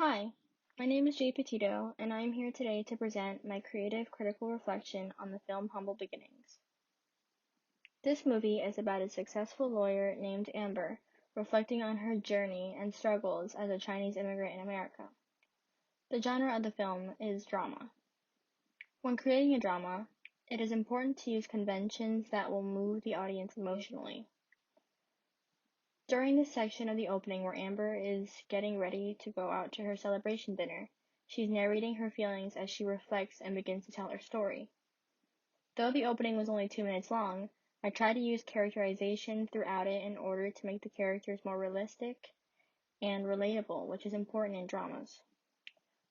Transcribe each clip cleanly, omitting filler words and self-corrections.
Hi, my name is Jay Petito, and I am here today to present my creative critical reflection on the film Humble Beginnings. This movie is about a successful lawyer named Amber reflecting on her journey and struggles as a Chinese immigrant in America. The genre of the film is drama. When creating a drama, it is important to use conventions that will move the audience emotionally. During this section of the opening where Amber is getting ready to go out to her celebration dinner, she's narrating her feelings as she reflects and begins to tell her story. Though the opening was only 2 minutes long, I tried to use characterization throughout it in order to make the characters more realistic and relatable, which is important in dramas.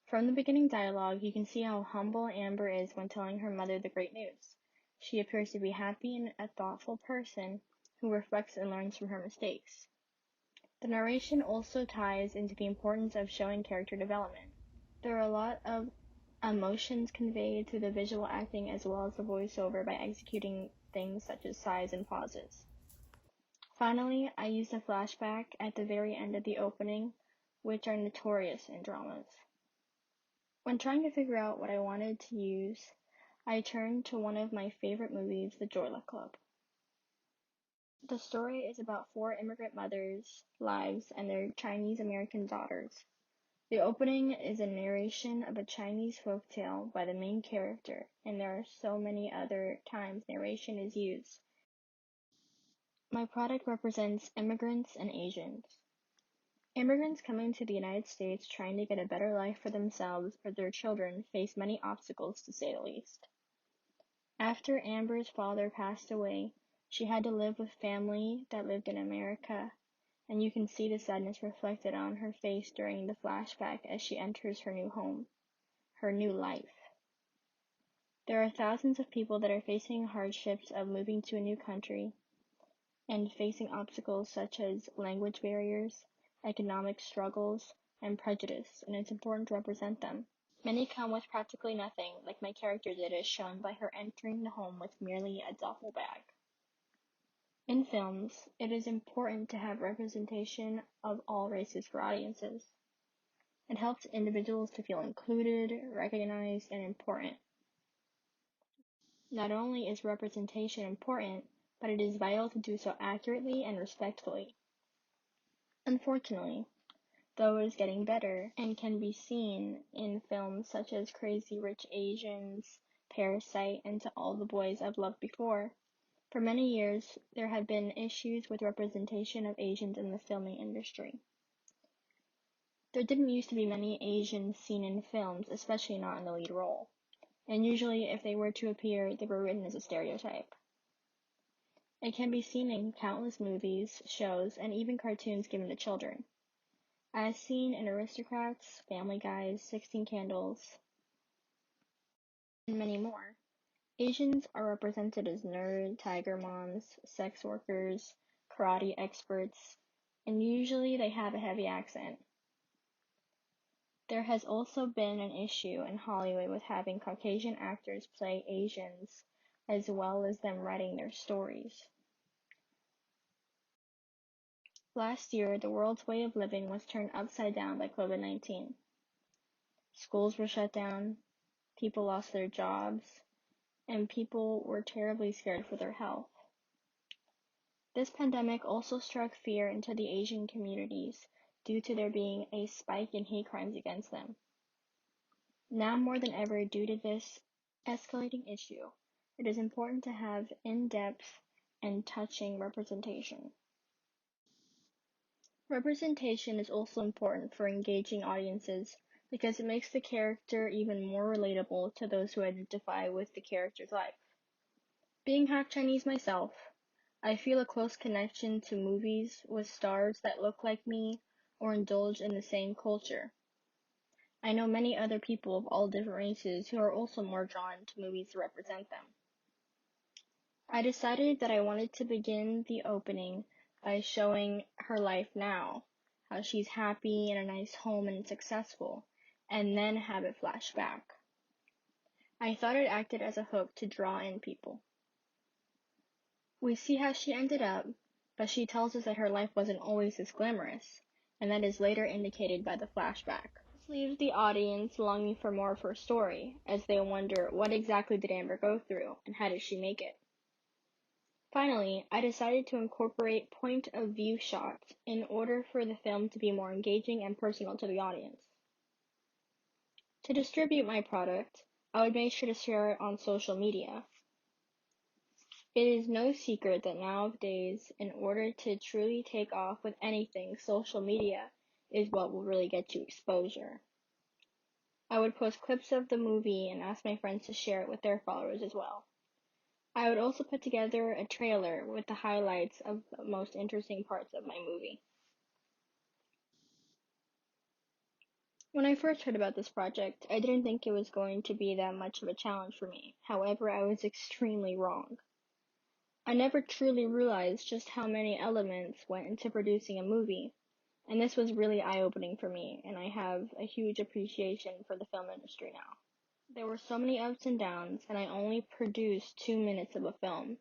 From the beginning dialogue, you can see how humble Amber is when telling her mother the great news. She appears to be happy and a thoughtful person who reflects and learns from her mistakes. The narration also ties into the importance of showing character development. There are a lot of emotions conveyed through the visual acting as well as the voiceover by executing things such as sighs and pauses. Finally, I used a flashback at the very end of the opening, which are notorious in dramas. When trying to figure out what I wanted to use, I turned to one of my favorite movies, The Joy Luck Club. The story is about 4 immigrant mothers' lives and their Chinese American daughters. The opening is a narration of a Chinese folktale by the main character, and there are so many other times narration is used. My product represents immigrants and Asians. Immigrants coming to the United States trying to get a better life for themselves or their children face many obstacles, to say the least. After Amber's father passed away, she had to live with family that lived in America, and you can see the sadness reflected on her face during the flashback as she enters her new home, her new life. There are thousands of people that are facing hardships of moving to a new country and facing obstacles such as language barriers, economic struggles, and prejudice, and it's important to represent them. Many come with practically nothing, like my character did, as shown by her entering the home with merely a duffel bag. In films, it is important to have representation of all races for audiences. It helps individuals to feel included, recognized, and important. Not only is representation important, but it is vital to do so accurately and respectfully. Unfortunately, though it is getting better and can be seen in films such as Crazy Rich Asians, Parasite, and To All the Boys I've Loved Before, for many years there have been issues with representation of Asians in the filming industry. There didn't used to be many Asians seen in films, especially not in the lead role, and usually if they were to appear, they were written as a stereotype. It can be seen in countless movies, shows, and even cartoons given to children. As seen in Aristocrats, Family Guys, 16 Candles, and many more. Asians are represented as nerd, tiger moms, sex workers, karate experts, and usually they have a heavy accent. There has also been an issue in Hollywood with having Caucasian actors play Asians, as well as them writing their stories. Last year, the world's way of living was turned upside down by COVID-19. Schools were shut down, people lost their jobs, and people were terribly scared for their health. This pandemic also struck fear into the Asian communities due to there being a spike in hate crimes against them. Now more than ever, due to this escalating issue, it is important to have in-depth and touching representation. Representation is also important for engaging audiences because it makes the character even more relatable to those who identify with the character's life. Being half Chinese myself, I feel a close connection to movies with stars that look like me or indulge in the same culture. I know many other people of all different races who are also more drawn to movies that represent them. I decided that I wanted to begin the opening by showing her life now, how she's happy in a nice home and successful, and then have it flash back. I thought it acted as a hook to draw in people. We see how she ended up, but she tells us that her life wasn't always this glamorous, and that is later indicated by the flashback. Leaves the audience longing for more of her story, as they wonder what exactly did Amber go through and how did she make it. Finally, I decided to incorporate point of view shots in order for the film to be more engaging and personal to the audience. To distribute my product, I would make sure to share it on social media. It is no secret that nowadays, in order to truly take off with anything, social media is what will really get you exposure. I would post clips of the movie and ask my friends to share it with their followers as well. I would also put together a trailer with the highlights of the most interesting parts of my movie. When I first heard about this project, I didn't think it was going to be that much of a challenge for me. However, I was extremely wrong. I never truly realized just how many elements went into producing a movie, and this was really eye-opening for me, and I have a huge appreciation for the film industry now. There were so many ups and downs, and I only produced 2 minutes of a film.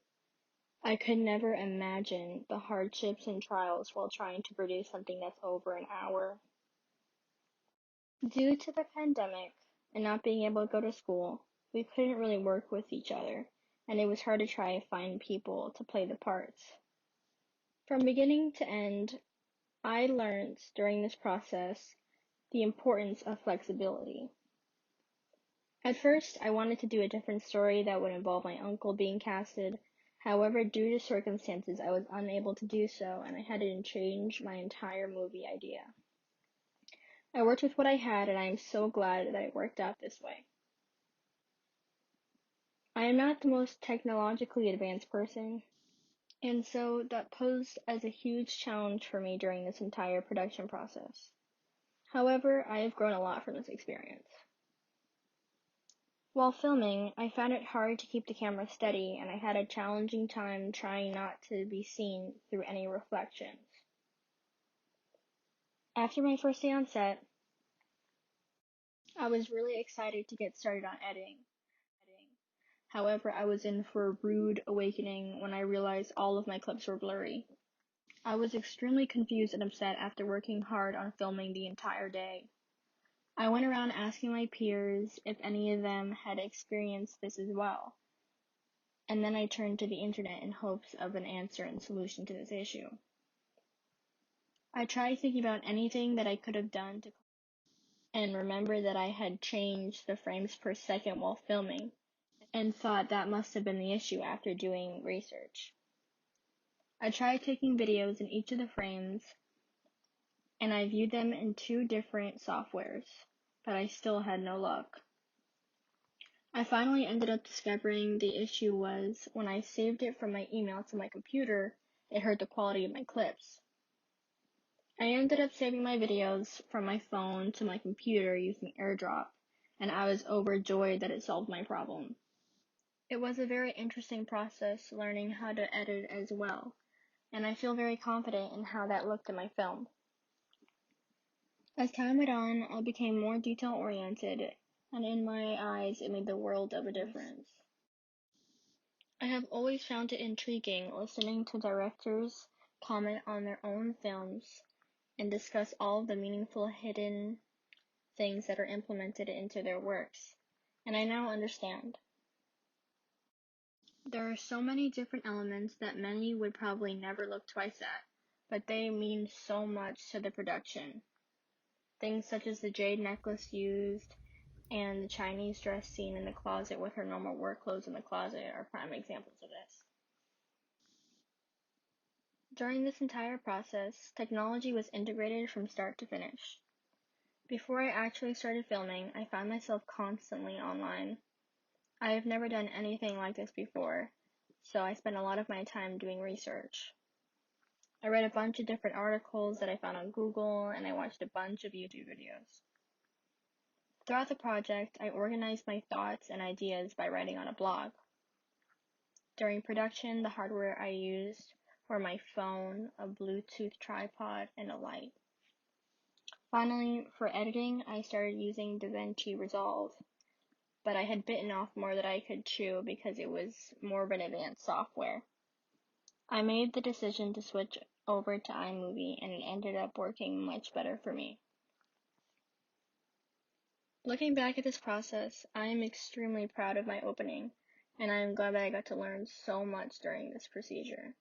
I could never imagine the hardships and trials while trying to produce something that's over an hour. Due to the pandemic and not being able to go to school, we couldn't really work with each other, and it was hard to try to find people to play the parts. From beginning to end, I learned during this process the importance of flexibility. At first, I wanted to do a different story that would involve my uncle being casted. However, due to circumstances, I was unable to do so, and I had to change my entire movie idea. I worked with what I had, and I am so glad that it worked out this way. I am not the most technologically advanced person, and so that posed as a huge challenge for me during this entire production process. However, I have grown a lot from this experience. While filming, I found it hard to keep the camera steady, and I had a challenging time trying not to be seen through any reflections. After my first day on set, I was really excited to get started on editing. However, I was in for a rude awakening when I realized all of my clips were blurry. I was extremely confused and upset after working hard on filming the entire day. I went around asking my peers if any of them had experienced this as well, and then I turned to the internet in hopes of an answer and solution to this issue. I tried thinking about anything that I could have done to and remember that I had changed the frames per second while filming and thought that must have been the issue after doing research. I tried taking videos in each of the frames and I viewed them in 2 different softwares, but I still had no luck. I finally ended up discovering the issue was when I saved it from my email to my computer, it hurt the quality of my clips. I ended up saving my videos from my phone to my computer using AirDrop, and I was overjoyed that it solved my problem. It was a very interesting process learning how to edit as well, and I feel very confident in how that looked in my film. As time went on, I became more detail-oriented, and in my eyes, it made the world of a difference. I have always found it intriguing listening to directors comment on their own films and discuss all of the meaningful hidden things that are implemented into their works, and I now understand. There are so many different elements that many would probably never look twice at, but they mean so much to the production. Things such as the jade necklace used and the Chinese dress scene in the closet with her normal work clothes in the closet are prime examples of this. During this entire process, technology was integrated from start to finish. Before I actually started filming, I found myself constantly online. I have never done anything like this before, so I spent a lot of my time doing research. I read a bunch of different articles that I found on Google, and I watched a bunch of YouTube videos. Throughout the project, I organized my thoughts and ideas by writing on a blog. During production, the hardware I used were my phone, a Bluetooth tripod, and a light. Finally, for editing, I started using DaVinci Resolve, but I had bitten off more than I could chew because it was more of an advanced software. I made the decision to switch over to iMovie, and it ended up working much better for me. Looking back at this process, I am extremely proud of my opening, and I am glad that I got to learn so much during this procedure.